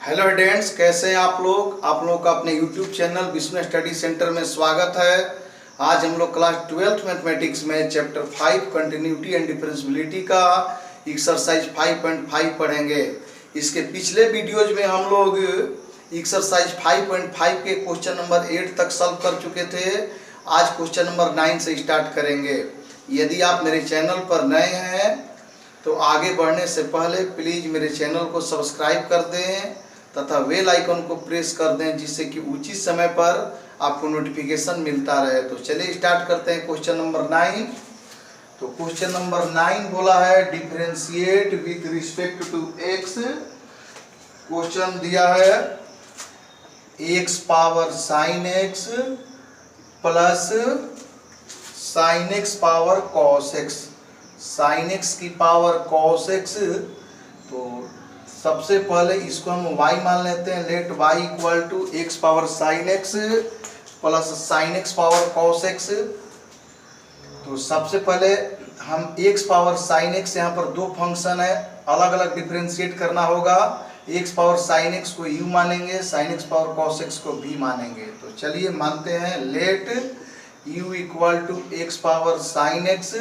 Hello students, कैसे हैं आप लोग। आप लोगों का अपने YouTube channel Vishnu study centre में स्वागत है। आज हम लोग क्लास 12th मैथमेटिक्स में चैप्टर 5 कंटिन्यूटी एंड डिफरेंशियबिलिटी का एक्सरसाइज 5.5 पढ़ेंगे। इसके पिछले वीडियोज में हम लोग एक्सरसाइज 5.5 के क्वेश्चन नंबर 8 तक सॉल्व कर चुके थे। आज क्वेश्चन नंबर 9 से स्टार्ट करेंगे। यदि आप मेरे चैनल पर नए हैं तो आगे बढ़ने से पहले प्लीज़ मेरे चैनल को सब्सक्राइब कर दें तथा बेल आइकन को प्रेस कर दें, जिससे कि उचित समय पर आपको नोटिफिकेशन मिलता रहे। तो चलिए स्टार्ट करते हैं क्वेश्चन नंबर 9। तो क्वेश्चन नंबर 9 बोला है differentiate with respect to x. Question दिया है x power sine x plus sine x power cos x, sine x की पावर कॉस एक्स। तो सबसे पहले इसको हम y मान लेते हैं। Let y equal to x power sine x plus sine x power cos x. तो सबसे पहले हम एक्स पावर साइन एक्स, यहाँ पर दो फंक्शन है, अलग अलग डिफरेंशिएट करना होगा। एक्स पावर साइन एक्स को u मानेंगे, sine x power cos x को v मानेंगे। तो चलिए मानते हैं। Let u equal to x power sine x,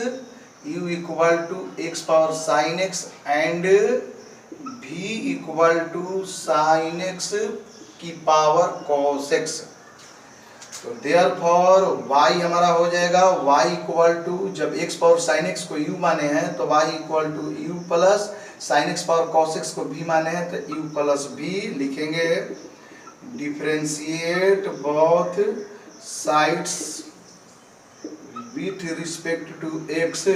u equal to x power sine x and v equal to sine x की power cos x. तो therefore y हमारा हो जाएगा y इक्वल टू, जब x पावर साइन एक्स को u माने हैं तो y equal to u plus sine x power cos x को v माने हैं तो u प्लस v लिखेंगे। Differentiate both sides with respect to x,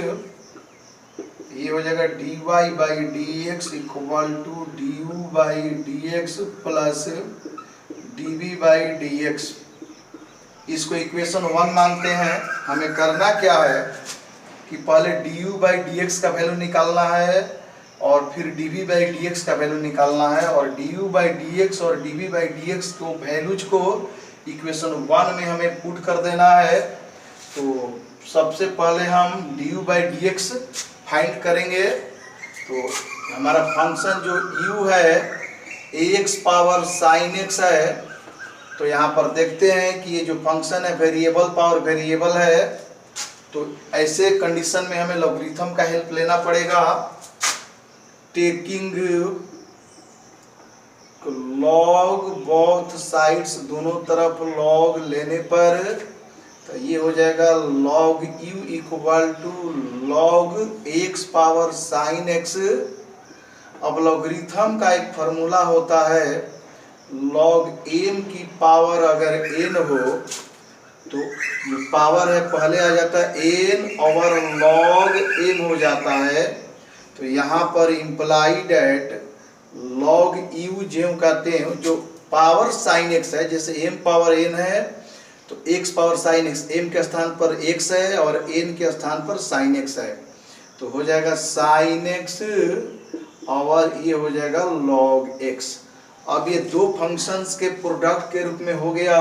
ये हो जाएगा dy by D x equal to du by D x plus dv by D x. इसको equation 1 मानते हैं। हमें करना क्या है कि पहले du बाई डी एक्स का वैल्यू निकालना है और फिर dv बाई डी एक्स का वैल्यू निकालना है, और du बाई डी एक्स और dv बाई डी एक्स को वैल्यूज को इक्वेशन 1 में हमें पुट कर देना है। तो सबसे पहले हम du by D x find करेंगे। तो हमारा फंक्शन जो u है ax पावर साइन एक्स है। तो यहाँ पर देखते हैं कि ये जो फंक्शन है वेरिएबल पावर वेरिएबल है। तो ऐसे कंडीशन में हमें लॉगरिथम का हेल्प लेना पड़ेगा। टेकिंग लॉग बोथ साइड्स, दोनों तरफ लॉग लेने पर तो ये हो जाएगा log u equal to log x power sine x. अब लॉगरिथम का एक फार्मूला होता है, log m की पावर अगर n हो तो जो पावर है पहले आ जाता है n ओवर log m हो जाता है। तो यहाँ पर इम्प्लाइड एट log u जो कहते हैं, जो पावर साइन एक्स है, जैसे m पावर n है तो x power sine x, m के स्थान पर x है और n के स्थान पर साइन x है। तो हो जाएगा साइन x और ये हो जाएगा log x। अब ये दो फंक्शंस के प्रोडक्ट के रूप में हो गया।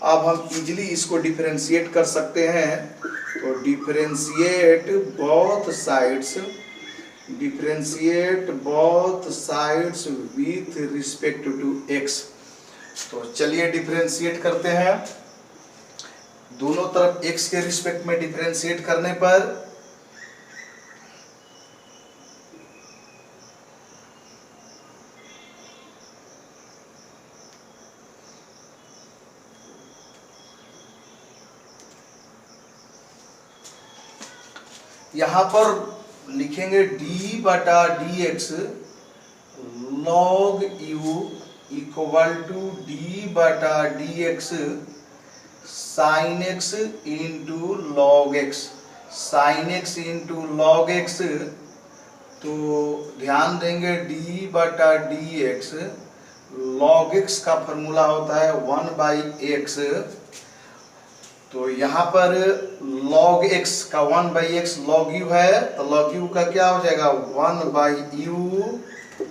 अब हम इजीली इसको डिफरेंशिएट कर सकते हैं। तो differentiate both sides, differentiate both sides with respect to x। तो चलिए डिफरेंशिएट करते हैं। दोनों तरफ x के रिस्पेक्ट में डिफरेंशिएट करने पर यहाँ पर लिखेंगे d बटा D x log u equal to d बटा D x sine x into log x, sine x into log x. तो ध्यान देंगे d बटा डी एक्स लॉग एक्स का फॉर्मूला होता है 1 बाई एक्स। तो यहाँ पर log x का 1 बाई एक्स log u है, तो log u का क्या हो जाएगा 1 बाई u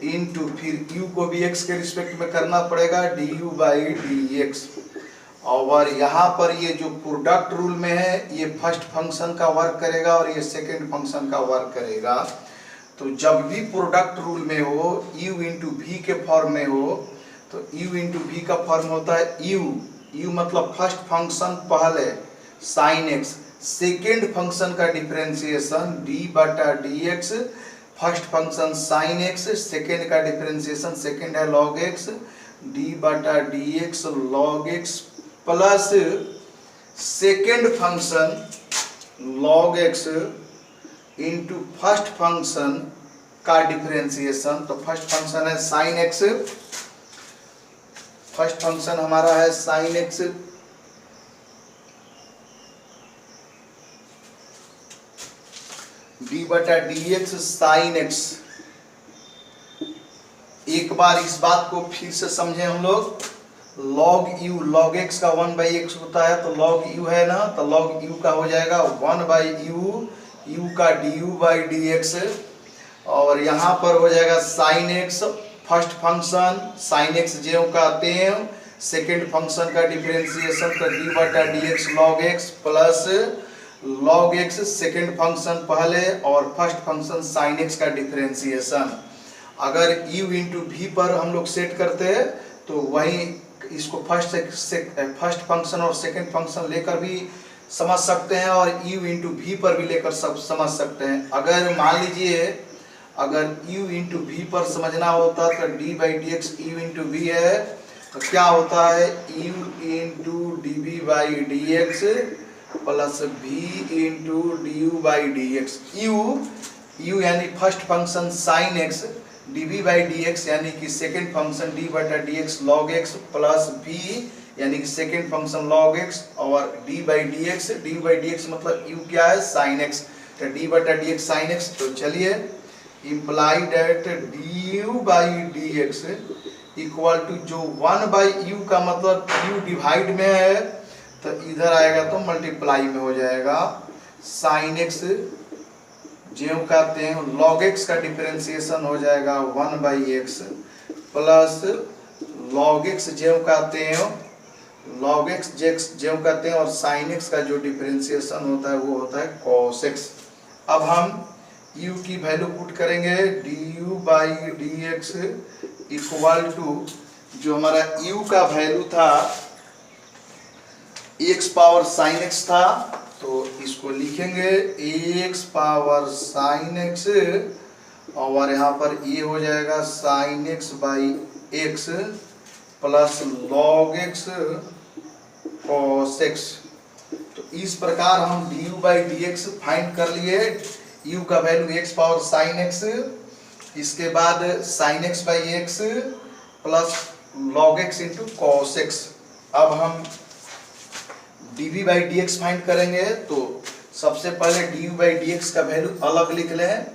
इंटू फिर u को भी x के रिस्पेक्ट में करना पड़ेगा du बाई डी एक्स। और यहाँ पर ये जो प्रोडक्ट रूल में है, ये फर्स्ट फंक्शन का वर्क करेगा और ये सेकेंड फंक्शन का वर्क करेगा। तो जब भी प्रोडक्ट रूल में हो, u इंटू वी के फॉर्म में हो, तो u इंटू वी का फॉर्म होता है u मतलब फर्स्ट फंक्शन पहले साइन एक्स, सेकेंड फंक्शन का डिफरेंशिएशन d बटा D X, first function sine x, second का डिफरेंशिएशन सेकेंड है लॉग एक्स, d बटा D x log x plus second function log x into first function का differentiation. तो first function है sine x, first function हमारा है sine X D बटा D x sine x. एक बार इस बात को फिर से समझें हम लोग, लॉग यू, लॉग एक्स का 1/x होता है तो लॉग यू है ना, तो लॉग यू का हो जाएगा 1/u, यू का du बाई डी एक्स, और यहाँ पर हो जाएगा sine x first function sine x जो कहते हैं, सेकेंड फंक्शन का डिफरेंशिएशन तो d बटा D x log x plus log x second function पहले और फर्स्ट फंक्शन साइन एक्स का डिफरेंशिएशन। अगर u इंटू वी पर हम लोग सेट करते हैं तो वही इसको फर्स्ट फंक्शन और सेकेंड फंक्शन लेकर भी समझ सकते हैं और u इंटू वी पर भी लेकर समझ सकते हैं। अगर मान लीजिए अगर u इंटू वी पर समझना होता तो d by D x u into v है, तो क्या होता है u into d v by D x plus v into D you by D x. u यानी first function sine x, dv by D x यानी कि second function d बटा D x log x plus v यानी कि second function log x और d by D x मतलब u क्या है साइन एक्स, तो d बटा डी एक्स साइन एक्स। तो चलिए imply that du by D x equal to जो 1/u का मतलब u डिवाइड में है तो इधर आएगा तो मल्टीप्लाई में हो जाएगा साइन एक्स जो कहते हैं लॉग एक्स का डिफरेंशिएशन हो जाएगा 1/x प्लस लॉग एक्स जो कहते हैं लॉग एक्स जो कहते हैं और साइन एक्स का जो डिफरेंशिएशन होता है वो होता है cos x। अब हम u की वैल्यू पुट करेंगे du by D x equal to जो हमारा u का वैल्यू था x पावर साइन x था तो इसको लिखेंगे x पावर साइन x और यहाँ पर ये हो जाएगा sine x by x plus log x cos x। तो इस प्रकार हम du by D x find कर लिए, u का value x power sine x, इसके बाद sine x by x plus log x into cos x। अब हम dv by D x find करेंगे तो सबसे पहले du बाई डी एक्स का वैल्यू अलग लिख लें।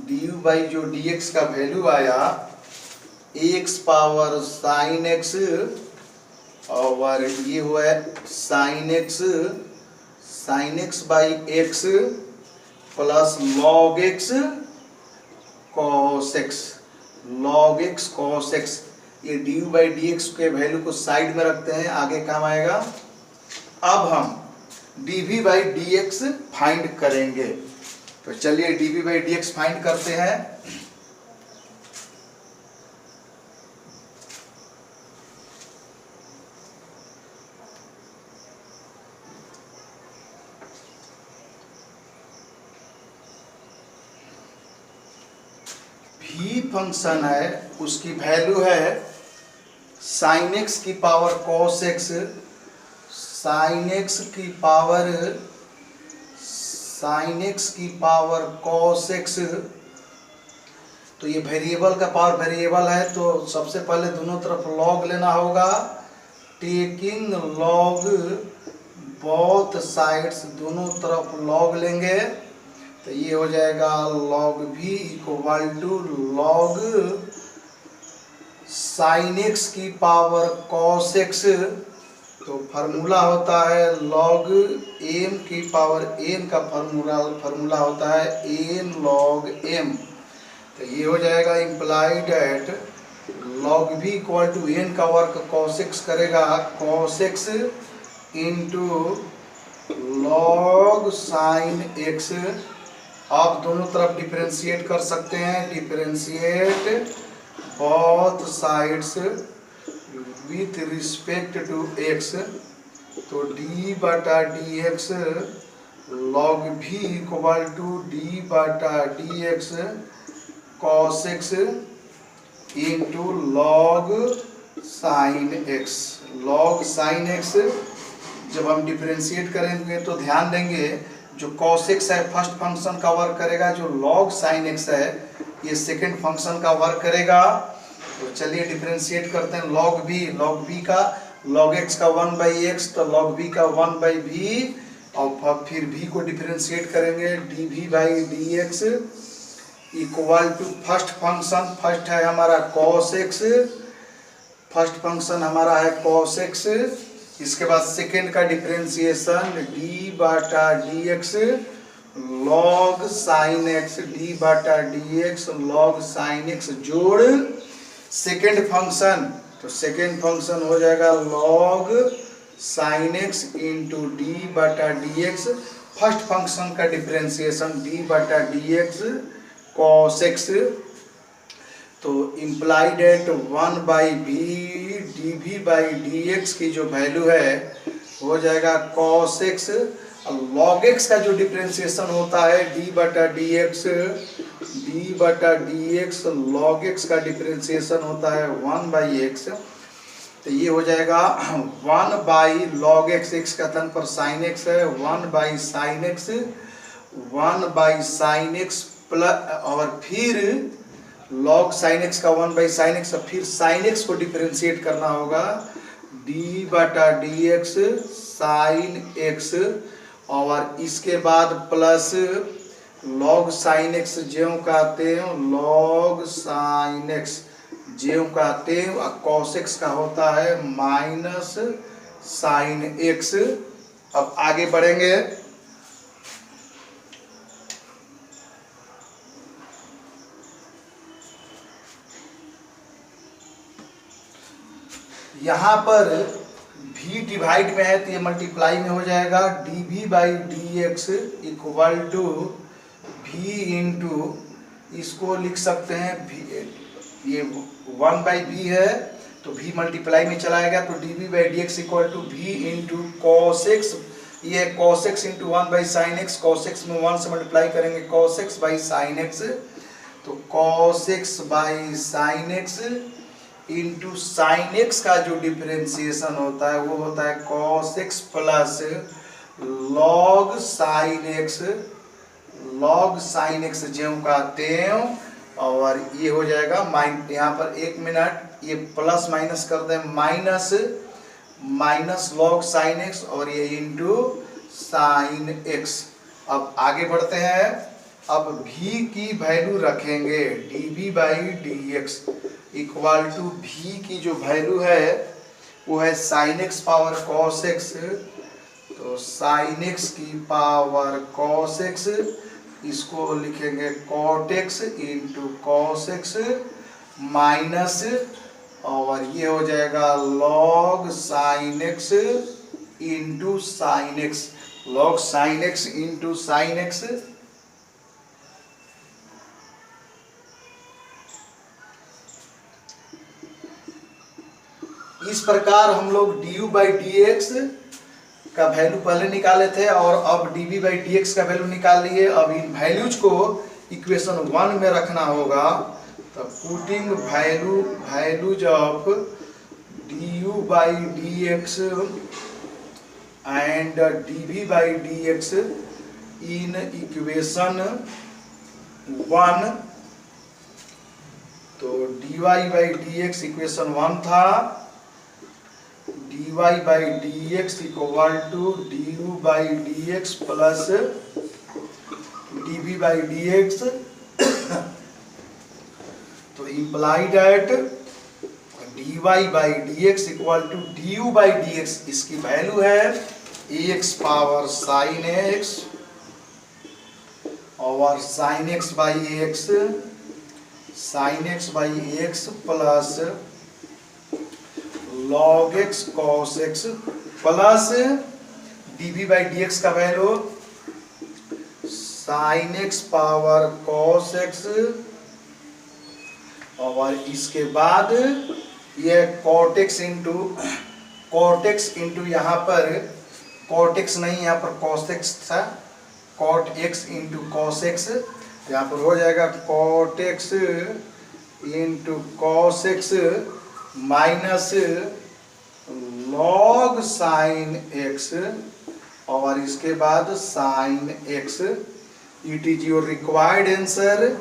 du बाई जो डी एक्स का वैल्यू आया x पावर साइन x और ये हुआ है sine x by x plus log x cos x, log x cos x। ये du बाई डी एक्स के वैल्यू को साइड में रखते हैं, आगे काम आएगा। अब हम dv by D x find करेंगे, तो चलिए dv by D x find करते हैं। v फंक्शन है उसकी वैल्यू है साइन x की power cos x, sine x की पावर cos x। तो ये वेरिएबल का पावर वेरिएबल है तो सबसे पहले दोनों तरफ लॉग लेना होगा, टेकिंग लॉग बोथ साइड्स, दोनों तरफ लॉग लेंगे तो ये हो जाएगा log v equal to log sine x की पावर cos x। तो फार्मूला होता है log m की पावर n का फार्मूला होता है n log m। तो ये हो जाएगा imply that log v equal to n का वर्क cos x करेगा cos x into log sine x। आप दोनों तरफ डिफरेंशिएट कर सकते हैं, differentiate both sides with respect to x, तो डी बटा डी एक्स लॉग भी इक्वल टू डी बटा D x cos x into log sine x. Log sine x जब हम डिफरेंशिएट करेंगे तो ध्यान देंगे जो कॉस एक्स है फर्स्ट फंक्शन का वर्क करेगा, जो लॉग साइन एक्स है ये सेकंड फंक्शन का वर्क करेगा। तो चलिए डिफरेंशिएट करते हैं। लॉग बी का लॉग एक्स का 1/x, तो लॉग बी का 1/v, और फिर v को डिफरेंशिएट करेंगे d we by D x equal to first function, first है हमारा cos x, फर्स्ट फंक्शन हमारा है cos x, इसके बाद सेकेंड का डिफरेंशिएशन डी बटा D x log sine X, D बटा D x log sine X जोड़ सेकेंड फंक्शन, तो सेकेंड फंक्शन हो जाएगा log sine x into D बटा डी एक्स, फर्स्ट फंक्शन का डिफरेंशिएशन डी बटा डी एक्स cos x, तो implied at 1/v dv by D x की जो वैल्यू है हो जाएगा cos x, और log x का जो डिफरेंशिएशन होता है d बटा डी एक्स log x का डिफरेंशिएशन होता है 1/x, तो ये हो जाएगा 1/log x, x का तन पर sin x है, 1/sin x, 1/sin x plus, और फिर log sin x का 1/sin x, फिर sin x को डिफरेंशिएट करना होगा d बटा डी एक्स साइन x, और इसके बाद प्लस log sin x ज्यों कहते हैं log sin x ज्यों कहते हैं, और cos x का होता है माइनस sin x। अब आगे बढ़ेंगे। यहाँ पर v डिवाइड में है तो ये मल्टीप्लाई में हो जाएगा dv by D x equal to v into, इसको लिख सकते हैं v, ये 1/v है तो v मल्टीप्लाई में चला आएगा, तो dv by D x equal to v into cos x, ये cos x into 1/sin x, cos x में 1 से मल्टीप्लाई करेंगे cos x by sin x, तो cos x by sin x into sine x का जो differentiation होता है वो होता है cos x plus log sin x ज्यों का त्यों, और ये हो जाएगा यहाँ पर 1 मिनट ये प्लस माइनस कर दें, माइनस log sin x और ये इंटू साइन x। अब आगे बढ़ते हैं। अब v की वैल्यू रखेंगे dv by D x equal to v की जो वैल्यू है वो है sin x power cos x, तो sin x की पावर cos x, इसको लिखेंगे cot x into cos x minus, और ये हो जाएगा log sin x into sin x, log sin x into sin x। इस प्रकार हम लोग du बाई डी एक्स का वैल्यू पहले निकाले थे और अब dv बाई डी एक्स का वैल्यू निकाल लिए। अब इन वैल्यूज को इक्वेशन 1 में रखना होगा, तो putting values of du by D x and dv by D x in equation 1, तो dy by D X equation 1 था, dy by D x equal to du by D x plus dv by D x, तो implied at dy by D x equal to du by D X, इसकी value है ax power sin x और sin x by X, sin x by x plus log x cos x plus dv by D x का value sin x power cos x, और इसके बाद ये cortex into यहाँ पर cortex नहीं, यहाँ पर कॉसेक्स था, कॉट एक्स इंटू कॉसेक्स, यहाँ पर हो जाएगा cot x into cosec x minus log sine x और इसके बाद sine x. It is your required answer.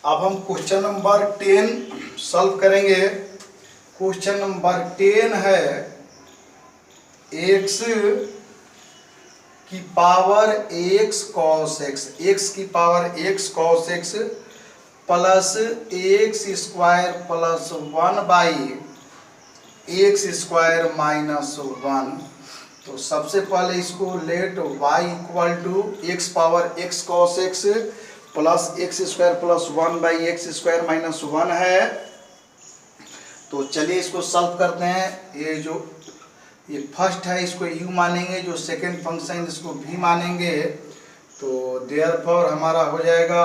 अब हम क्वेश्चन नंबर 10 सॉल्व करेंगे। क्वेश्चन नंबर 10 है x की power x cos x, x की power x cos x plus x square plus 1 by x square minus 1। तो सबसे पहले इसको let y equal to x power x cos x plus x square plus 1 by x square minus 1 है। तो चलिए इसको solve करते हैं। ये फर्स्ट है इसको u मानेंगे, जो सेकंड फंक्शन इसको v मानेंगे। तो देयरफॉर हमारा हो जाएगा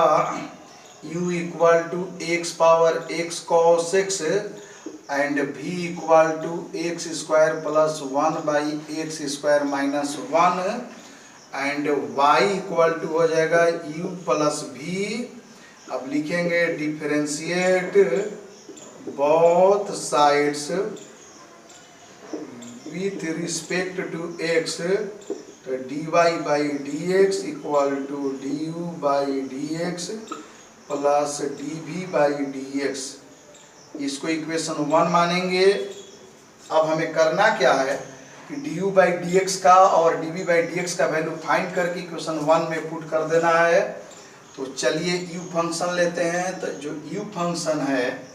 u equal to x power x cos x and v equal to x square plus 1 by x square minus 1 and y equal to हो जाएगा u प्लस v। अब लिखेंगे differentiate both sides with respect to x, तो dy by dx equal to du by dx plus dv by dx। इसको equation 1 मानेंगे। अब हमें करना क्या है कि du बाई dx का और dv बाई dx का वैल्यू फाइंड करके इक्वेशन 1 में पुट कर देना है। तो चलिए u फंक्शन लेते हैं। तो जो u फंक्शन है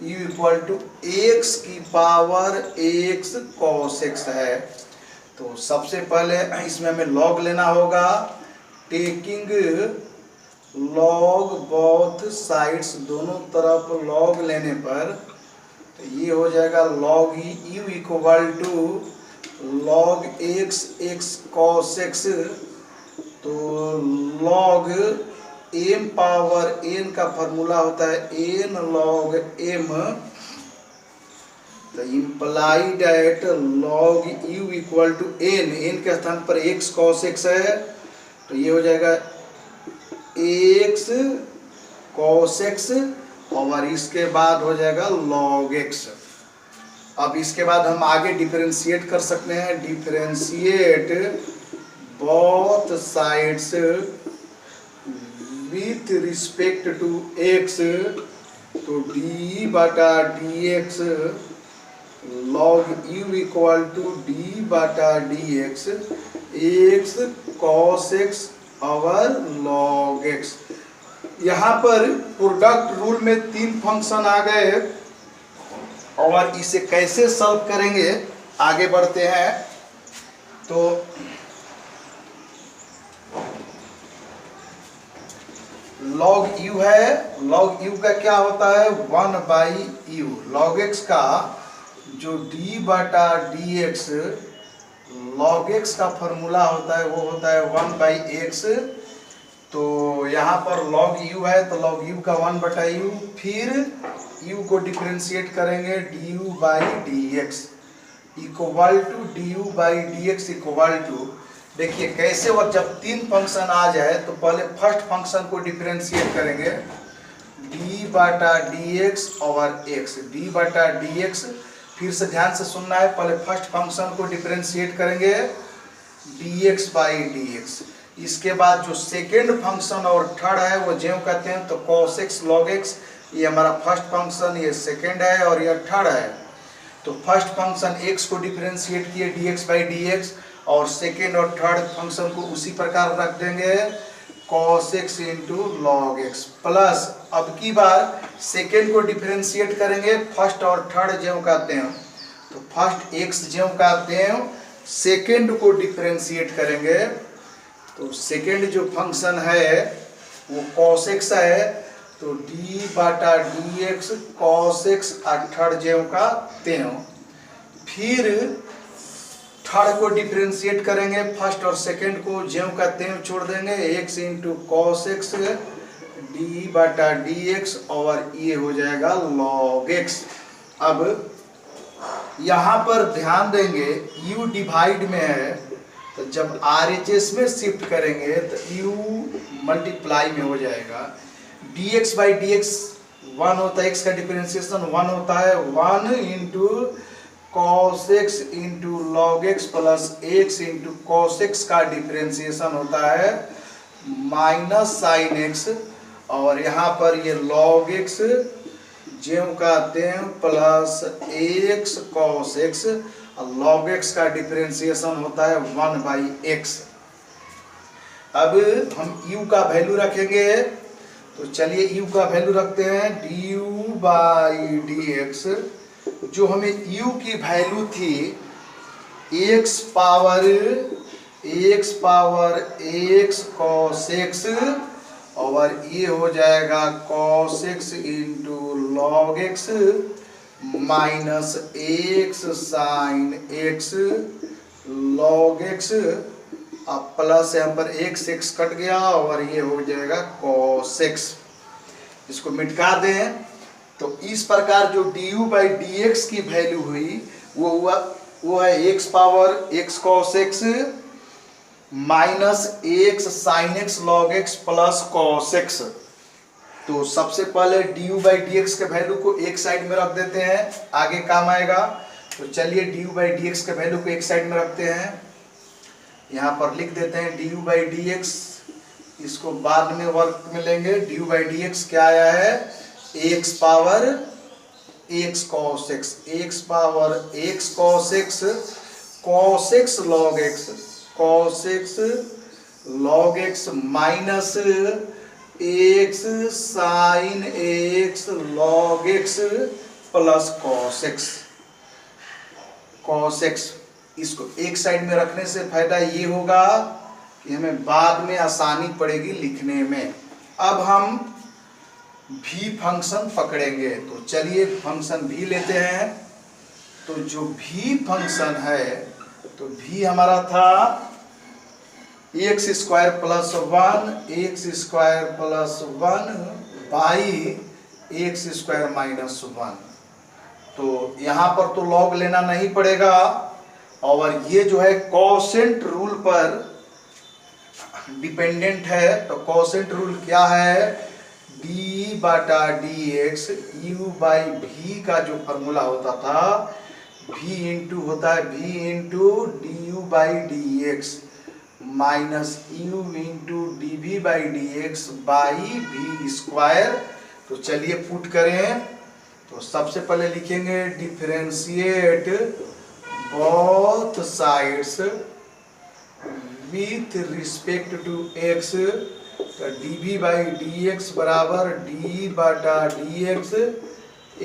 u इक्वल टू एक्स की पावर x cos x है। तो सबसे पहले इसमें हमें लॉग लेना होगा। टेकिंग लॉग बोथ साइड्स, दोनों तरफ लॉग लेने पर तो ये हो जाएगा log u equal to log x cos x। तो लॉग m पावर n का फॉर्मूला होता है n log m। तो imply that log u equal to n के स्थान पर x cos x है। तो ये हो जाएगा x cos x और इसके बाद हो जाएगा log x। अब इसके बाद हम आगे डिफरेंशिएट कर सकते हैं। Differentiate both sides with respect to x, तो d बटा dx log u equal to d बटा dx x cos x और log x। यहाँ पर प्रोडक्ट रूल में 3 फंक्शन आ गए और इसे कैसे सॉल्व करेंगे आगे बढ़ते हैं। तो log u है, log u का क्या होता है 1 बाई u। log x का जो d बटा dx log x का फॉर्मूला होता है वो होता है 1 बाई x। तो यहाँ पर log u है तो log u का 1 बटा u, फिर u को डिफरेंशिएट करेंगे du by dx equal to du by dx equal to. देखिए कैसे, और जब 3 फंक्शन आ जाए तो पहले फर्स्ट फंक्शन को डिफरेंशिएट करेंगे d बटा dx और x, d बटा dx। फिर से ध्यान से सुनना है, पहले फर्स्ट फंक्शन को डिफरेंशिएट करेंगे dx बाई dx। इसके बाद जो सेकेंड फंक्शन और थर्ड है वो ज्यों कहते हैं तो cos x log x, ये हमारा फर्स्ट फंक्शन, ये सेकेंड है और ये थर्ड है। तो फर्स्ट फंक्शन x को डिफरेंशिएट किए dx बाई dx और सेकेंड और थर्ड फंक्शन को उसी प्रकार रख देंगे cos x into log x plus, अब की बार सेकेंड को डिफरेंशिएट करेंगे फर्स्ट और थर्ड ज्यों कहते हैं तो फर्स्ट x ज्यों कहते हैं सेकेंड को डिफरेंशिएट करेंगे तो सेकेंड जो फंक्शन है वो cos x है तो d बटा dx cos x थर्ड ज्यों का त्यों। फिर थर्ड को डिफरेंशिएट करेंगे फर्स्ट और सेकेंड को ज्यों का त्यों छोड़ देंगे x into cos x D बटा डी एक्स और ये हो जाएगा log x। अब यहाँ पर ध्यान देंगे u डिवाइड में है तो जब RHS में शिफ्ट करेंगे तो u मल्टीप्लाई में हो जाएगा। dx बाई dx 1 होता है, x का डिफरेंशिएशन 1 होता है, 1 into cos x into log x plus x into cos x का डिफरेंशिएशन होता है माइनस साइन x और यहाँ पर ये log x ज्यों का त्यों प्लस x cos x और log x का डिफरेंशिएशन होता है 1 बाई x। अब हम u का वैल्यू रखेंगे तो चलिए u का वैल्यू रखते हैं du बाई dx। जो हमें u की वैल्यू थी x power x cos x और ये हो जाएगा cos x into log x minus x sine x log x, अब प्लस यहाँ पर x कट गया और ये हो जाएगा cos x। इसको मिटा दें तो इस प्रकार जो du बाई dx की वैल्यू हुई वो है x power x cos x minus x sine x log x plus cos x। तो सबसे पहले du बाई dx के वैल्यू को एक साइड में रख देते हैं, आगे काम आएगा। तो चलिए du बाई dx के वैल्यू को एक साइड में रखते हैं, यहाँ पर लिख देते हैं du बाई dx, इसको बाद में वर्क में लेंगे। du बाई dx क्या आया है x power x cos x, x power x cos x log x cos x log x minus x sine x log x plus cos x। इसको एक साइड में रखने से फायदा ये होगा कि हमें बाद में आसानी पड़ेगी लिखने में। अब हम v फंक्शन पकड़ेंगे तो चलिए फंक्शन v लेते हैं। तो जो v फंक्शन है तो v हमारा था x square plus 1 by x square minus 1। तो यहाँ पर तो लॉग लेना नहीं पड़ेगा और ये जो है कोसेंट रूल पर डिपेंडेंट है। तो कोसेंट रूल क्या है d बटा dx u बाई v का जो फॉर्मूला होता था v इंटू होता है v into du by dx minus u into dv by dx by v square. तो चलिए पुट करें तो सबसे पहले लिखेंगे differentiate both sides with respect to x। तो dv बाई dx बराबर d बटा dx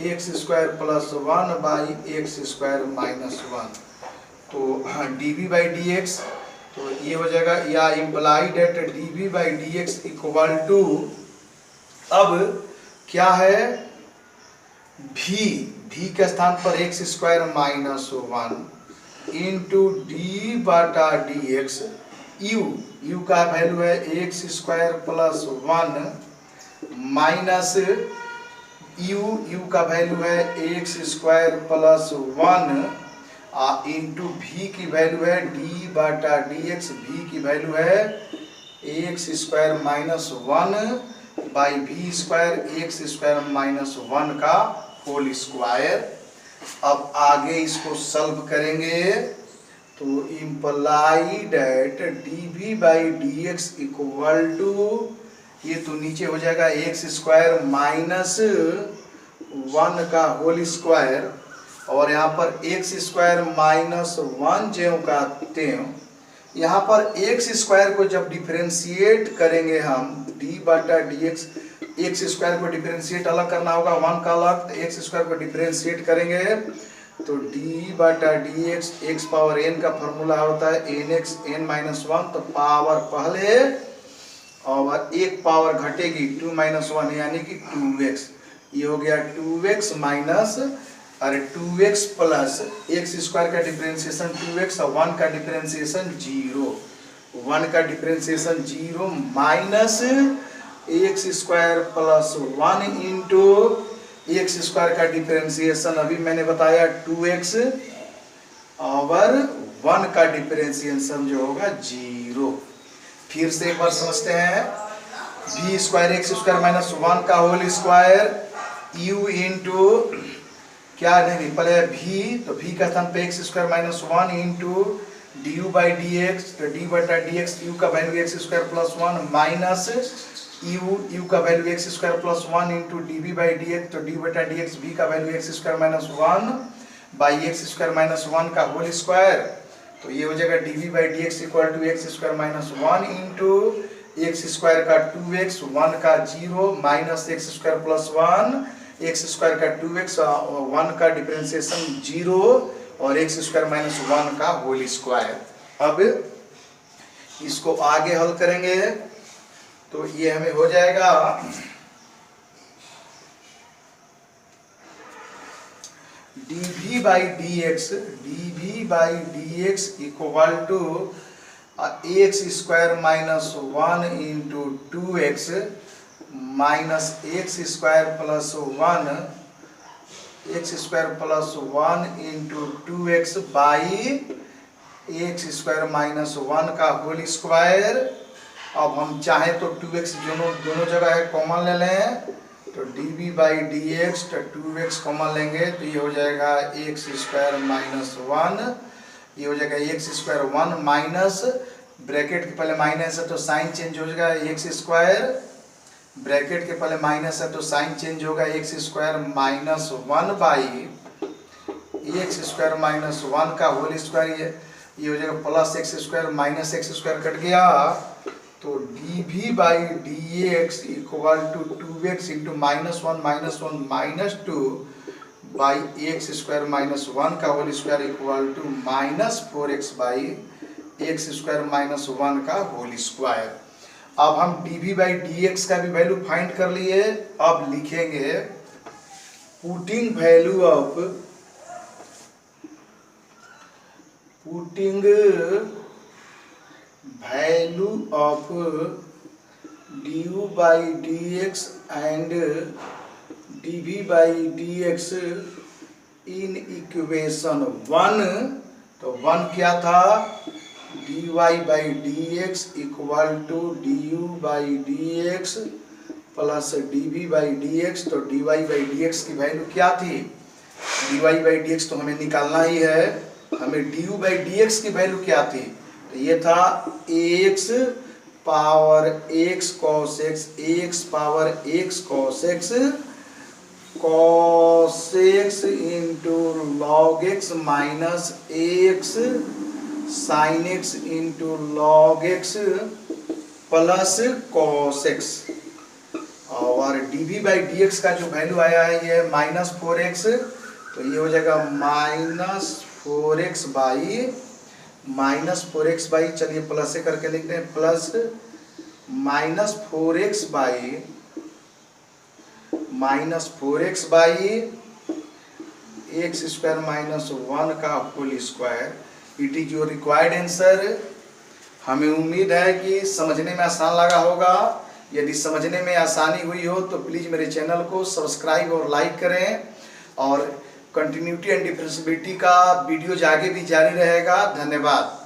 x square plus 1 by x square minus 1। तो dv बाई dx तो ये हो जाएगा या implied at dv by dx equal to, अब क्या है v के स्थान पर x square minus 1 into d बटा dx u का वैल्यू है x square plus 1 minus u का वैल्यू है x square plus 1 into v की वैल्यू है d बटा dx, v की वैल्यू है x square minus 1 by v square x square minus 1 का होल स्क्वायर। अब आगे इसको सॉल्व करेंगे तो imply that dv by D x equal to, ये तो नीचे हो जाएगा एक्स स्क्वायर माइनस 1 का होल स्क्वायर, और यहाँ पर एक्स स्क्वायर माइनस 1 ज्यों का त्यों। यहाँ पर एक्स स्क्वायर को जब डिफरेंशिएट करेंगे हम डी बटा डी एक्स, एक्स स्क्वायर को डिफरेंशिएट अलग करना होगा, 1 का अलग, तो एक्स स्क्वायर को डिफरेंशिएट करेंगे तो डी बटा D x, x power n का फॉर्मूला होता है एन एक्स एन माइनस 1, तो पावर पहले और एक पावर घटेगी 2 माइनस 1 यानी कि 2x, ये हो गया 2x माइनस, अरे 2x प्लस एक्स स्क्वायर का डिफरेंशिएशन 2x और 1 का डिफरेंशिएशन 0, 1 का differentiation 0 minus x square plus 1 into x square का डिफरेंशिएशन अभी मैंने बताया 2x और 1 का डिफरेंशिएशन जो होगा 0। फिर से एक बार समझते हैं, v square x square minus 1 का होल स्क्वायर u इंटू क्या नहीं पहले v, तो v का स्थान पे X square minus 1 into D you by D x, तो डी बटा डी एक्स, यू का वैल्यू एक्स स्क्वायर प्लस 1 माइनस यू का value X square plus 1 into D we by D x, तो डी बटा डी एक्स, v का value X square minus 1 by x square minus 1 का whole square, तो ये हो जाएगा D we by D x equal to x square minus 1 into x square का 2x, 1 का 0 minus x square plus 1, x square का 2x और 1 का डिफरेंशिएशन 0 और एक्स स्क्वायर माइनस 1 का होल स्क्वायर। अब इसको आगे हल करेंगे तो ये हमें हो जाएगा dv by D x equal to x square minus 1 into 2x minus x square plus 1, x square plus 1 into 2x by x square minus 1 का होल स्क्वायर। अब हम चाहें तो 2x दोनों जगह है कॉमन ले लें, तो dv बाई डी एक्स, तो 2x कॉमन लेंगे तो ये हो जाएगा एक्स स्क्वायर माइनस 1, ये हो जाएगा एक्स स्क्वायर 1 माइनस, ब्रैकेट के पहले माइनस है तो साइन चेंज हो जाएगा एक्स स्क्वायर, ब्रैकेट के पहले माइनस है तो साइन चेंज होगा x square minus 1 by x square minus 1 का होल स्क्वायर, ये हो जाएगा plus x square minus x square cut गया, तो dv by D x equal to 2x into minus 1 minus 2 by x square minus 1 का whole square equal to minus 4x by x square minus 1 का whole square. अब हम dv by D x का भी value find कर लिए, अब लिखेंगे putting value of du by D x and dv by D x in equation 1, तो 1 क्या था, dy by D x equal to du by D x plus dv by D x, तो dy by D x की value क्या थी, dy by D x तो हमें निकालना ही है, हमें du बाई डी एक्स की वैल्यू क्या थी, तो ये था x power x cos x, x power x cos x into log x minus x sin x into log x plus cos x, और dv बाई डी एक्स का जो value आया है ये माइनस 4x, तो ये हो जाएगा माइनस 4x बाई चलिए प्लस से करके लिखते हैं, plus minus 4x by x square minus 1 का whole square, it is your required answer. हमें उम्मीद है कि समझने में आसान लगा होगा, यदि समझने में आसानी हुई हो तो प्लीज़ मेरे चैनल को सब्सक्राइब और लाइक करें, और कंटिन्यूटी एंड डिफरेंशिएबिलिटी का वीडियो आगे भी जारी रहेगा। धन्यवाद।